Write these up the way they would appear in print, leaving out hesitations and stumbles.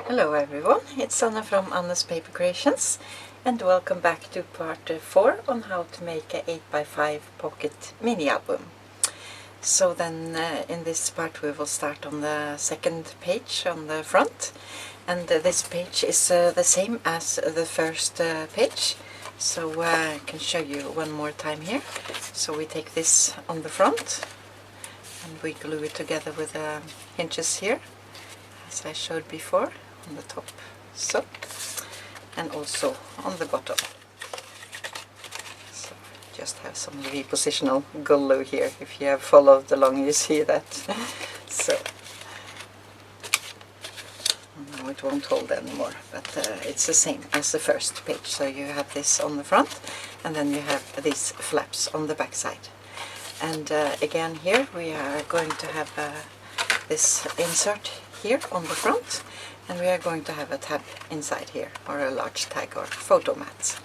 Hello everyone, it's Anna from Anne's Paper Creations and welcome back to part 4 on how to make a 8x5 pocket mini album. So then in this part we will start on the second page on the front, and this page is the same as the first page, so I can show you one more time here. So we take this on the front and we glue it together with the hinges here as I showed before, on the top, so, and also on the bottom. So just have some repositional glue here. If you have followed along, you see that. So now it won't hold anymore, but it's the same as the first page. So you have this on the front, and then you have these flaps on the back side. And again here we are going to have this insert here on the front, and we are going to have a tab inside here, or a large tag or photo mat.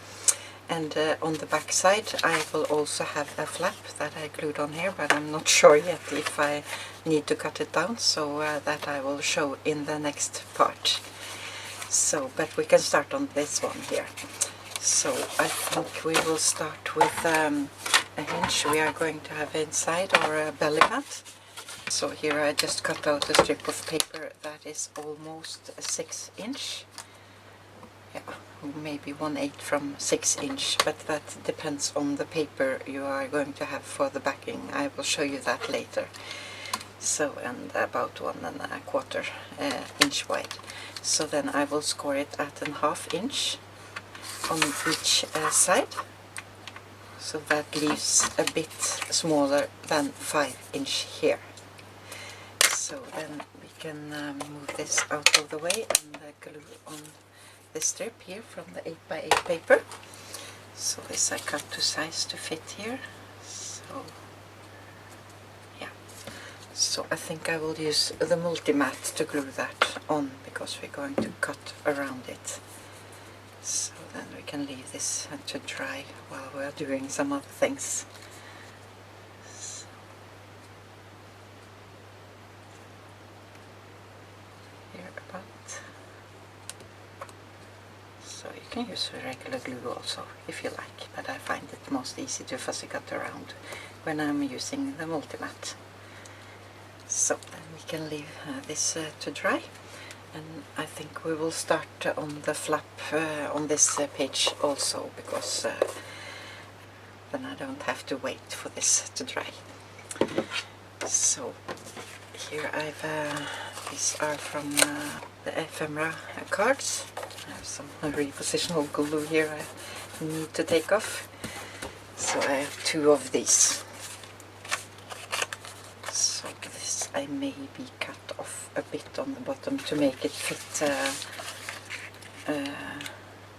And on the back side I will also have a flap that I glued on here, but I'm not sure yet if I need to cut it down, so that I will show in the next part. So, but we can start on this one here. So I think we will start with a hinge we are going to have inside, or a belly mat. So here I just cut out a strip of paper that is almost a 6 inch. Yeah, maybe 1/8 from 6 inch, but that depends on the paper you are going to have for the backing. I will show you that later. So, and about 1¼ inch wide. So then I will score it at 1/2 inch on each side. So that leaves a bit smaller than 5 inch here. So then we can move this out of the way and glue on this strip here from the 8x8 paper. So this I cut to size to fit here. So yeah, so I think I will use the multi-mat to glue that on, because we're going to cut around it. So then we can leave this to dry while we're doing some other things. So you can use regular glue also if you like, but I find it most easy to fussy cut around when I'm using the multi-mat. So then we can leave this to dry, and I think we will start on the flap on this page also, because then I don't have to wait for this to dry. So here I've these are from the ephemera cards. I have some repositional glue here I need to take off. So I have 2 of these. So this I maybe cut off a bit on the bottom to make it fit,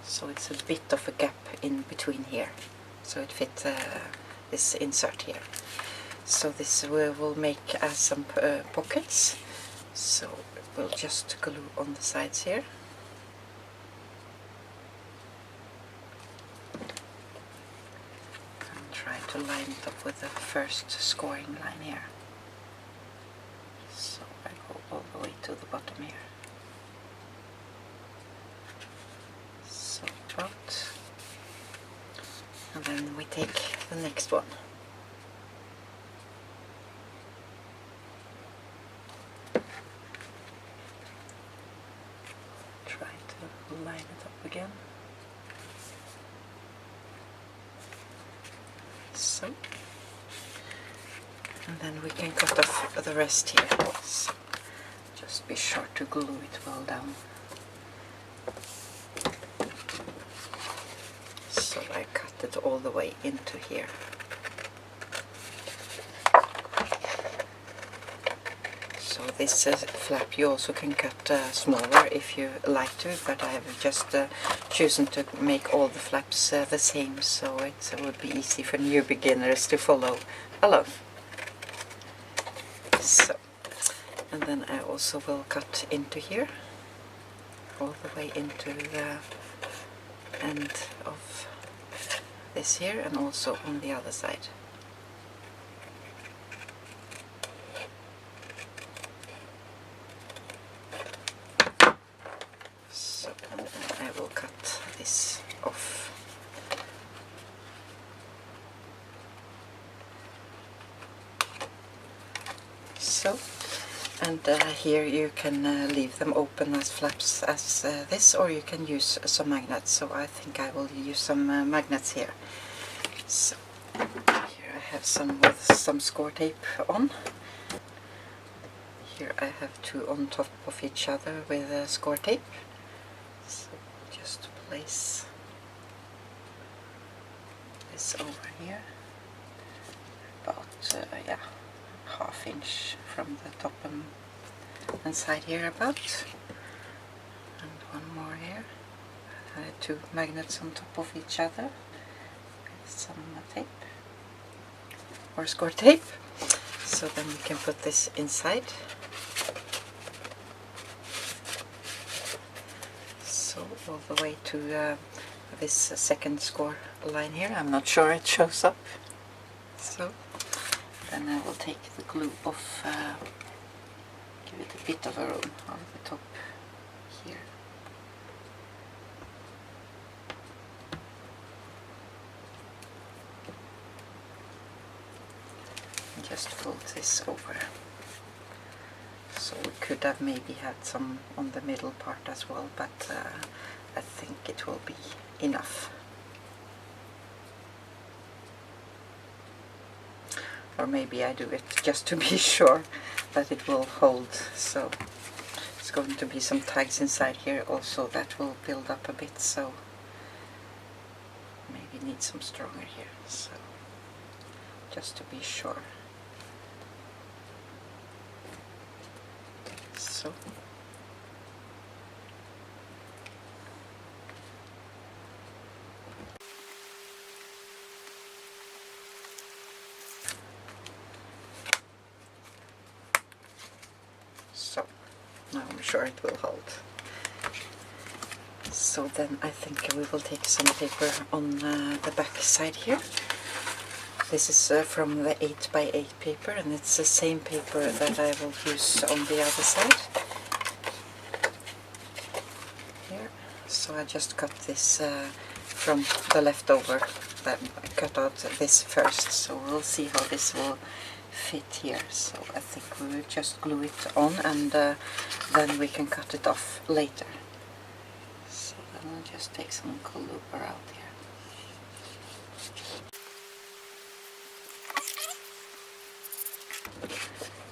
so it's a bit of a gap in between here, so it fits this insert here. So this will make some pockets. So we'll just glue on the sides here. And try to line it up with the first scoring line here. So I go all the way to the bottom here. So about. And then we take the next one. Line it up again. So, and then we can cut off the rest here. So just be sure to glue it well down. So I cut it all the way into here. So this flap you also can cut smaller if you like to, but I have just chosen to make all the flaps the same, so it would be easy for new beginners to follow along. So, and then I also will cut into here, all the way into the end of this here, and also on the other side. this off. So, and here you can leave them open as flaps as this, or you can use some magnets. So I think I will use some magnets here. So here I have some with some score tape on. Here I have two on top of each other with score tape. So just place this over here, about yeah, ½ inch from the top and side here about, and one more here. Two magnets on top of each other with some tape or score tape. So then we can put this inside. So all the way to this second score line here. I'm not sure it shows up. So then I will take the glue off, give it a bit of a room on the top here. And just fold this over. So we could have maybe had some on the middle part as well, but I think it will be enough. Or maybe I do it just to be sure that it will hold. So it's going to be some tags inside here also that will build up a bit, so maybe need some stronger here, so just to be sure. So now I'm sure it will hold. So then I think we will take some paper on the back side here. This is from the 8x8 paper, and it's the same paper that I will use on the other side. Here. So I just cut this from the leftover, then I cut out this first, so we'll see how this will fit here. So I think we will just glue it on, and then we can cut it off later. So then I'll just take some glue around here.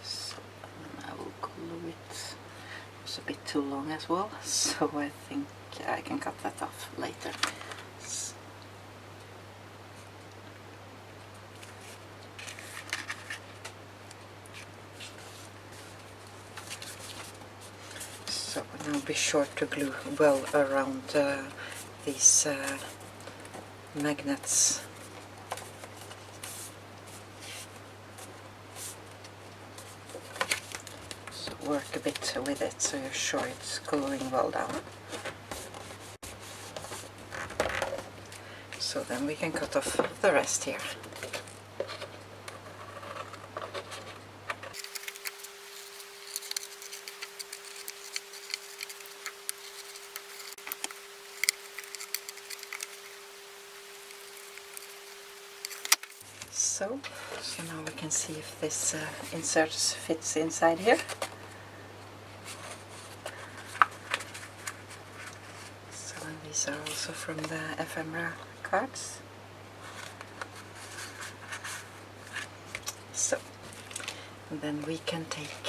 So I will glue it. It's a bit too long as well, so I think I can cut that off later. So now be sure to glue well around these magnets. So work a bit with it so you're sure it's gluing well down. So then we can cut off the rest here. So now we can see if this insert fits inside here. So and these are also from the ephemera cards. So and then we can take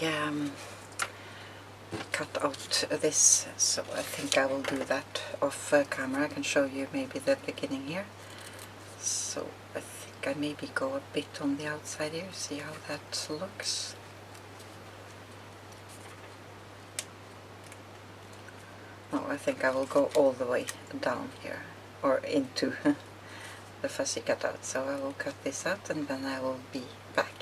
cut out this. So I think I will do that off camera. I can show you maybe the beginning here. So I think I maybe go a bit on the outside here, see how that looks. No, I think I will go all the way down here, or into the fuzzy cutout. So I will cut this out and then I will be back.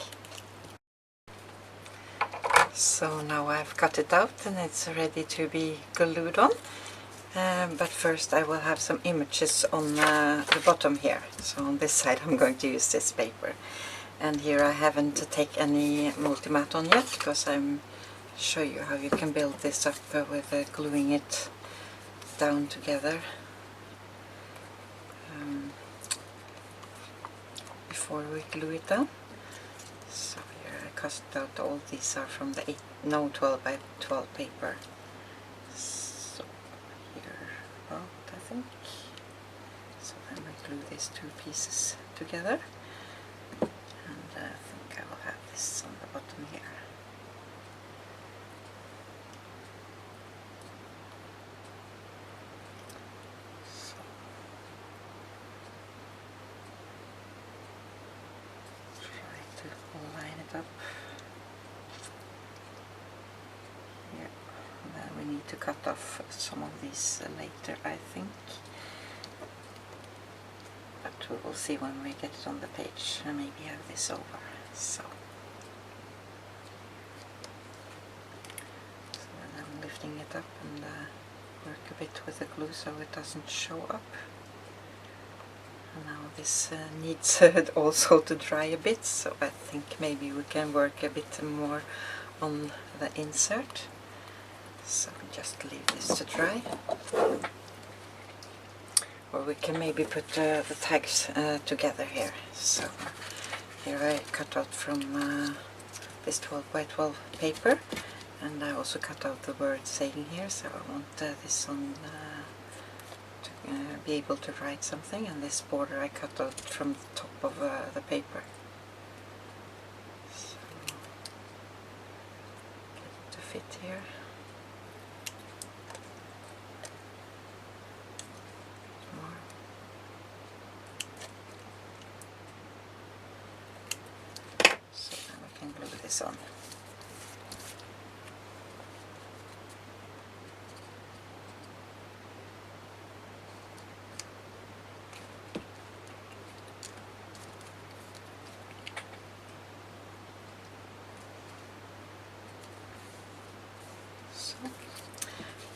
So now I've cut it out and it's ready to be glued on. But first I will have some images on the bottom here. So on this side I'm going to use this paper. And here I haven't taken any multimatte on yet, because I'm show you how you can build this up with gluing it down together. before we glue it down. So here I cut out, all these are from the 12 by 12 paper. So here about, I think. So then we glue these two pieces together, and I think I will have this on the bottom here. Line it up here, and then we need to cut off some of these later, I think, but we will see when we get it on the page, and maybe have this over. So then I'm lifting it up and work a bit with the glue so it doesn't show up. Now this needs also to dry a bit, so I think maybe we can work a bit more on the insert. So just leave this to dry. Or we can maybe put the tags together here. So here I cut out from this 12 by 12 paper, and I also cut out the word saying here, so I want this on be able to write something, and this border I cut out from the top of the paper. So get it to fit here. More. So now we can glue this on.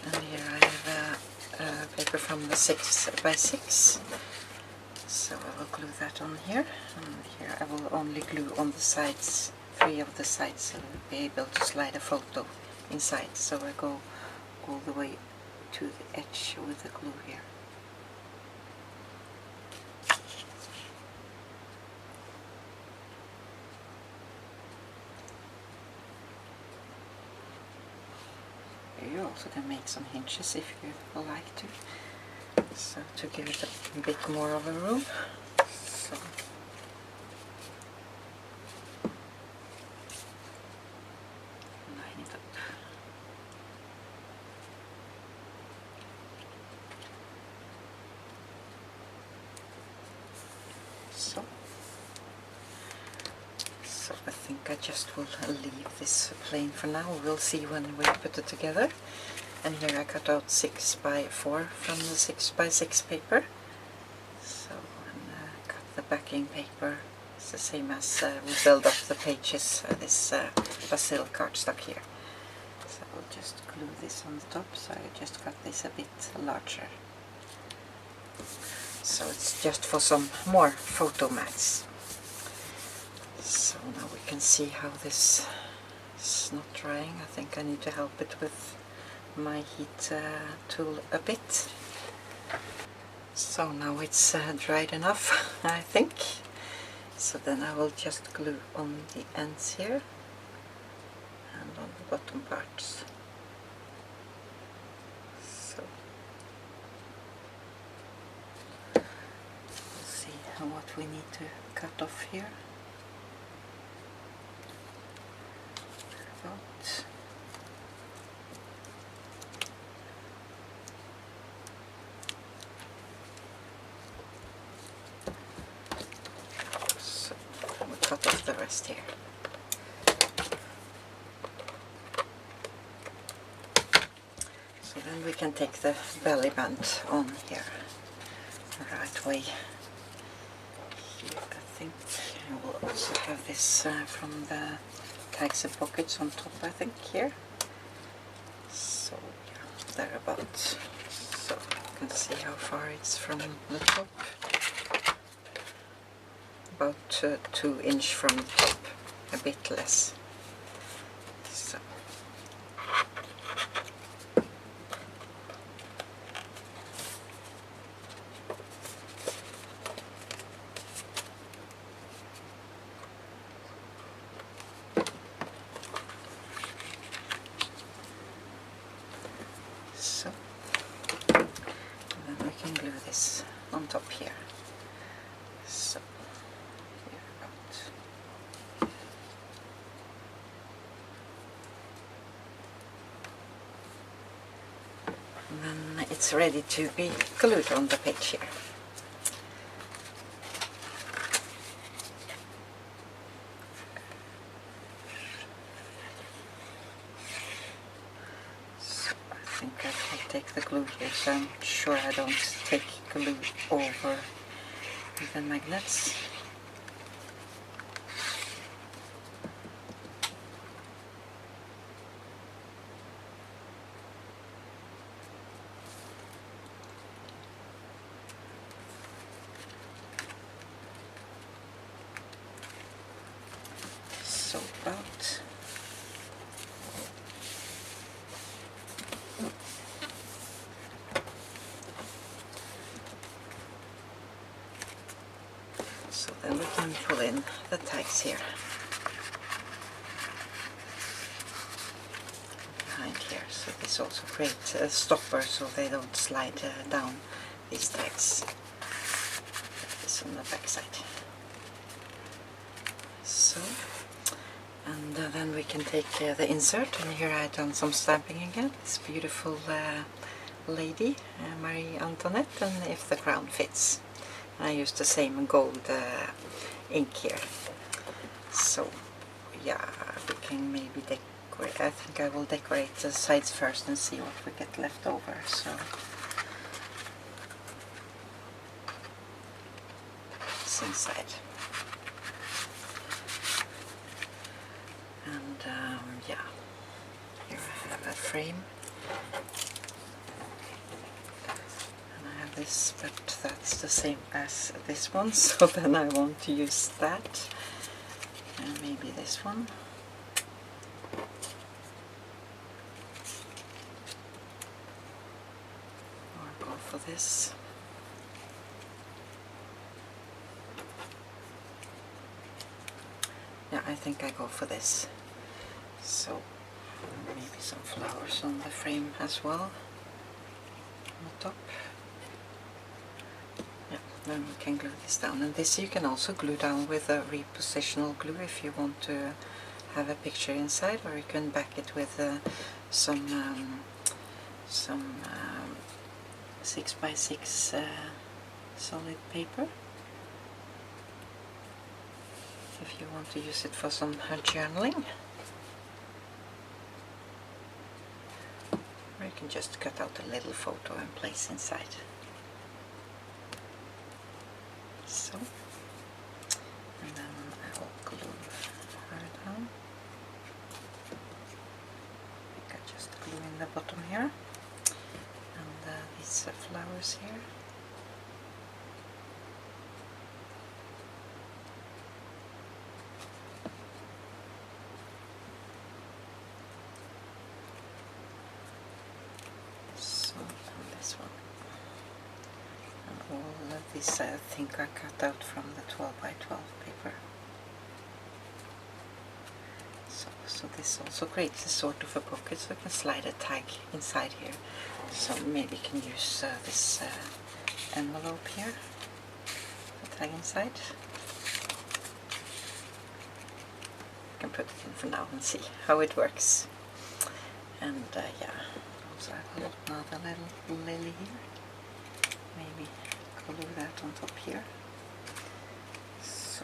And here I have a paper from the 6 by 6, so I will glue that on here, and here I will only glue on the sides, 3 of the sides, so I'll be able to slide a photo inside. So I go all the way to the edge with the glue here. You also can make some hinges if you like to, so to give it a bit more of a room. So line it up. So I think I just will leave this plain for now. We'll see when we put it together. And here I cut out 6 by 4 from the 6 by 6 paper. So and cut the backing paper. It's the same as we build up the pages. This Bazzill cardstock here. So I'll just glue this on the top. So I just cut this a bit larger. So it's just for some more photo mats. So now we can see how this is not drying. I think I need to help it with my heat tool a bit. So now it's dried enough, I think. So then I will just glue on the ends here and on the bottom parts. So we'll see what we need to cut off here. About. So we'll cut off the rest here. So then we can take the belly band on here the right way. Here I think I will also have this from the tags and pockets on top, I think, here. So yeah, thereabouts. So you can see how far it's from the top. About 2 inches from the top, a bit less. So. can glue this on top here. So here about. And then it's ready to be glued on the page here. I think I will take the glue here, so I'm sure I don't take glue over the magnets. So about. So then we can pull in the tags here behind here. So this also creates a stopper so they don't slide down, these tags. This on the back side. So, and then we can take the insert, and here I've done some stamping again. This beautiful lady, Marie Antoinette, and if the crown fits. I used the same gold ink here. So yeah, we can maybe decorate. I think I will decorate the sides first and see what we get left over. So it's inside. And yeah, here I have a frame. This, but that's the same as this one, so then I want to use that, and maybe this one. Or go for this. Yeah, I think I go for this. So maybe some flowers on the frame as well, on the top. Then we can glue this down, and this you can also glue down with a repositional glue if you want to have a picture inside, or you can back it with some 6x6 solid paper if you want to use it for some journaling, or you can just cut out a little photo and place inside. So, and then I will glue her down. I think I just glue in the bottom here, and these flowers here. So, and this one. All of these I think are cut out from the 12x12 paper. So this also creates a sort of a pocket, so you can slide a tag inside here. So maybe you can use this envelope here, the tag inside. You can put it in for now and see how it works. And yeah, also I have another little lily here. Maybe glue that on top here. So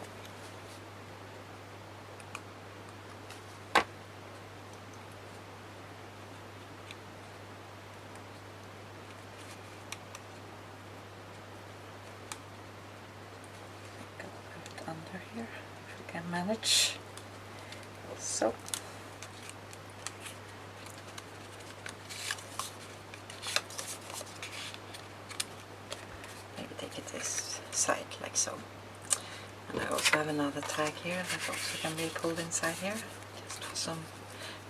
put it under here if we can manage. So this side like so. And I also have another tag here that also can be pulled inside here, just for some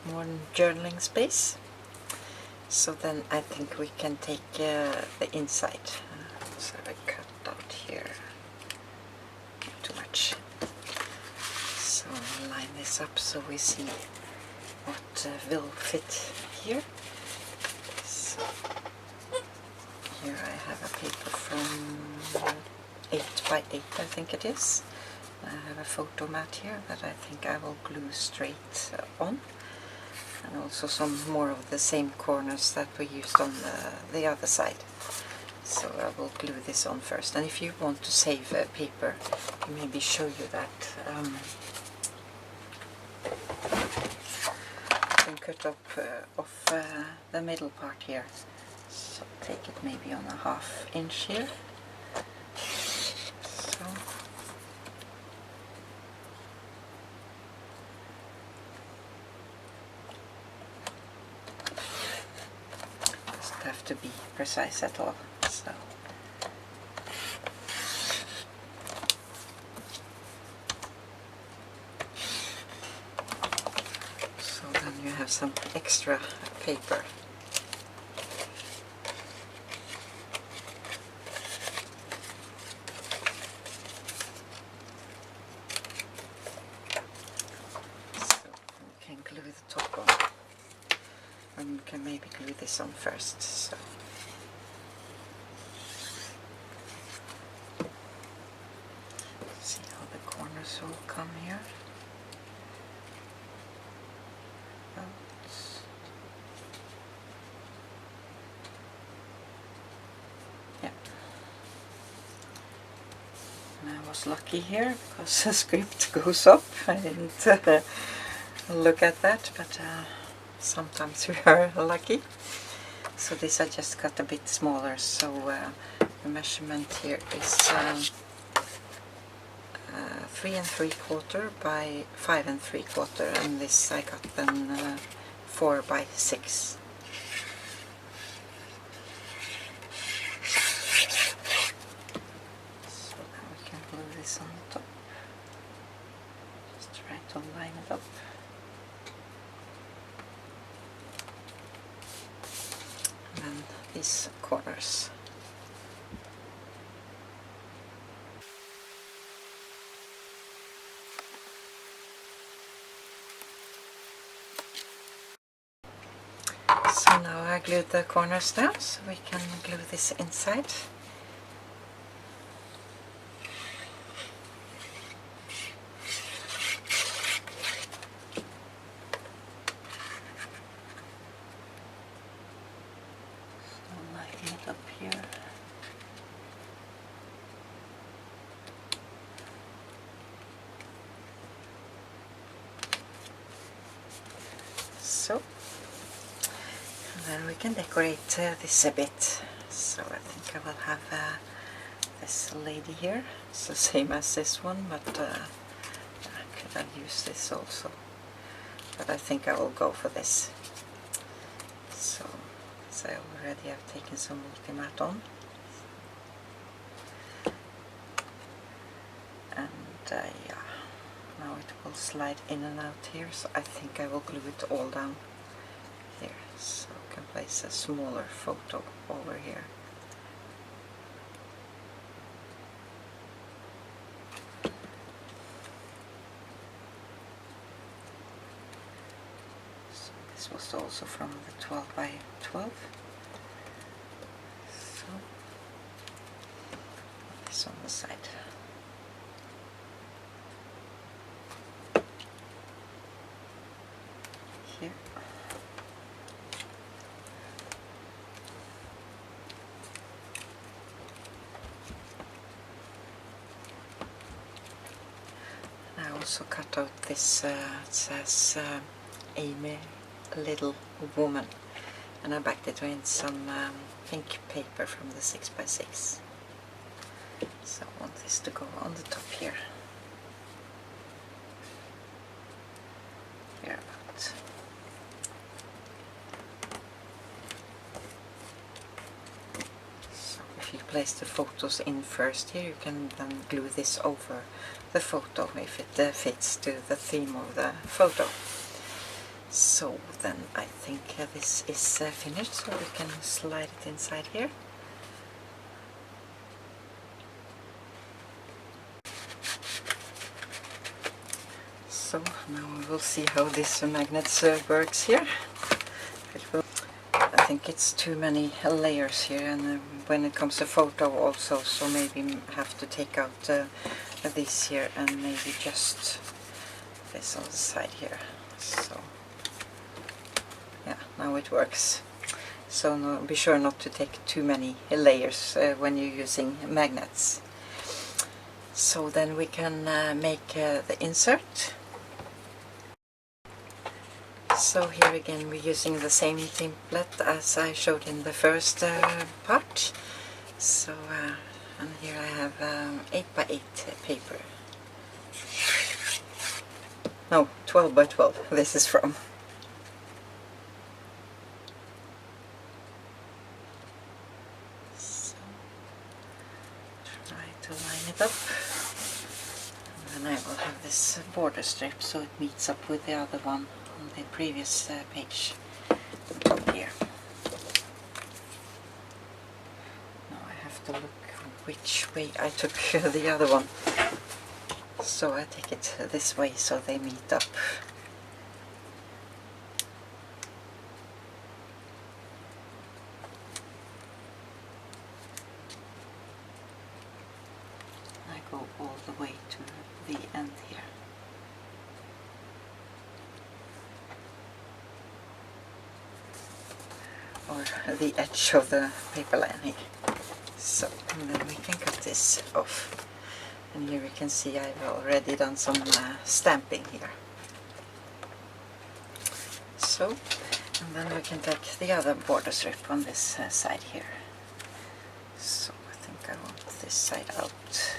more journaling space. So then I think we can take the inside. So I cut out here, not too much. So I'll line this up so we see what will fit here. So here I have a paper from 8 by 8, I think it is. I have a photo mat here that I think I will glue straight on, and also some more of the same corners that we used on the other side. So I will glue this on first, and if you want to save paper, maybe show you that. You can cut off the middle part here, so take it maybe on a 1/2 inch here. So doesn't have to be precise at all. So then you have some extra paper. Glue the top on, and you can maybe glue this on first. So see how the corners will come here. Yeah, and I was lucky here because the script goes up. I didn't look at that, but sometimes we are lucky. So this I just cut a bit smaller, so the measurement here is 3 3/4 by 5 3/4, and this I got then 4 by 6. So now we can glue this on top. Just try to line it up. And these corners. So now I glued the corners down, so we can glue this inside. Up here. So, and then we can decorate this a bit. So I think I will have this lady here. It's the same as this one, but I could have used this also. But I think I will go for this. So, as I already have taken some multi-mat on. And yeah, now it will slide in and out here, so I think I will glue it all down here. So I can place a smaller photo over here. So this was also from the 12 by 12. So this on the side. Here. I also cut out this, it says Amy Little Woman, and I backed it in some pink paper from the 6 by 6. So I want this to go on the top here. Here about. So if you place the photos in first here, you can then glue this over the photo if it fits to the theme of the photo. So then I think this is finished, so we can slide it inside here. So now we will see how this magnet works here. think it's too many layers here, and when it comes to photo also, so maybe have to take out this here and maybe just this on the side here. So yeah, now it works. So no, be sure not to take too many layers when you're using magnets. So then we can make the insert. So here again we're using the same template as I showed in the first part. So and here I have 8x8 paper. No, 12x12 this is from. So try to line it up. And then I will have this border strip so it meets up with the other one on the previous page, the top here. Now I have to look which way I took the other one. So I take it this way so they meet up. I go all the way to the end here. Or the edge of the paper lining. So, and then we can cut this off. And here we can see I've already done some stamping here. So, and then we can take the other border strip on this side here. So I think I want this side out.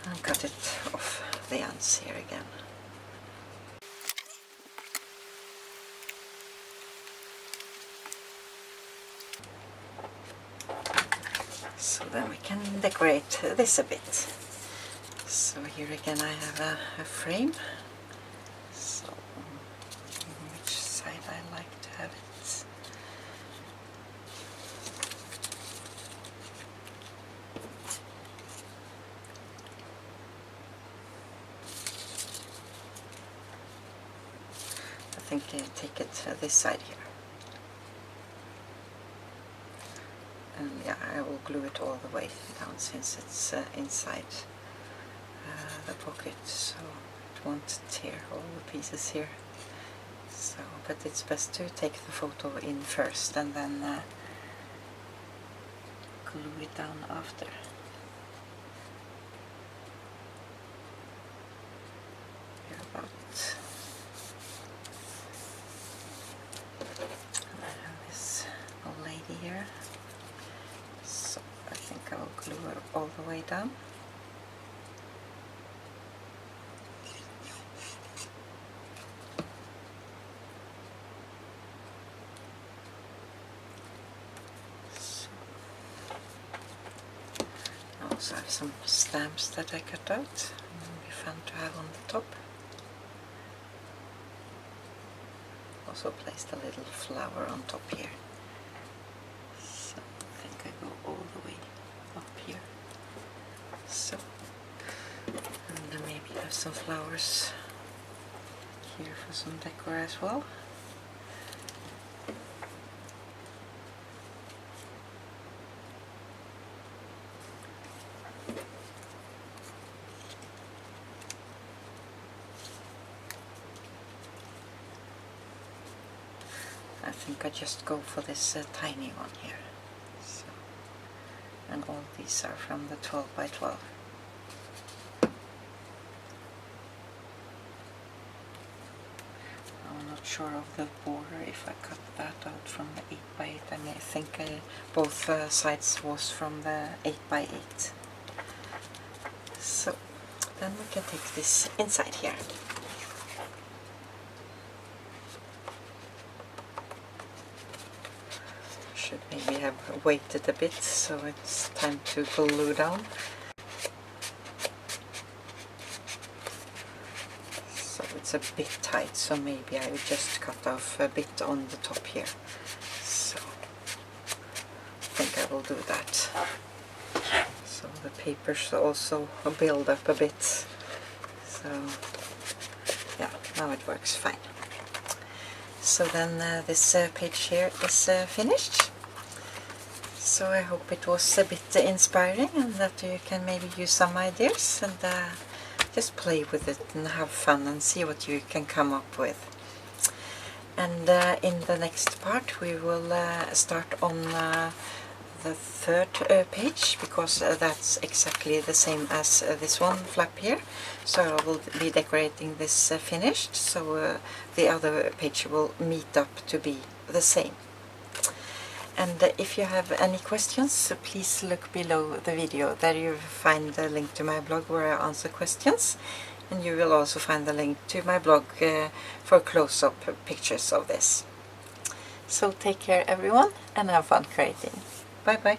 And cut it off the ends here again. So then we can decorate this a bit. So here again I have a frame. So which side I like to have it. I think I take it this side here. And yeah, I will glue it all the way down since it's inside the pocket, so it won't tear all the pieces here. So, but it's best to take the photo in first and then glue it down after. Here about. And I have this old lady here. So I think I will glue her all the way down. So I also have some stamps that I cut out. It will be fun to have on the top. Also placed a little flower on top here. Go all the way up here. So, and then maybe have some flowers here for some decor as well. I think I just go for this tiny one here. And all these are from the 12x12. I'm not sure of the border if I cut that out from the 8x8. I think both sides was from the 8x8. So then we can take this inside here. Should maybe have waited a bit, so it's time to glue down. So it's a bit tight, so maybe I would just cut off a bit on the top here. So I think I will do that. So the papers also build up a bit. So yeah, now it works fine. So then this page here is finished. So I hope it was a bit inspiring and that you can maybe use some ideas and just play with it and have fun and see what you can come up with. And in the next part we will start on the third page, because that's exactly the same as this one flap here. So I will be decorating this finished, so the other page will meet up to be the same. And if you have any questions, please look below the video. There you find the link to my blog where I answer questions, and you will also find the link to my blog for close-up pictures of this. So take care everyone, and have fun creating. Bye bye.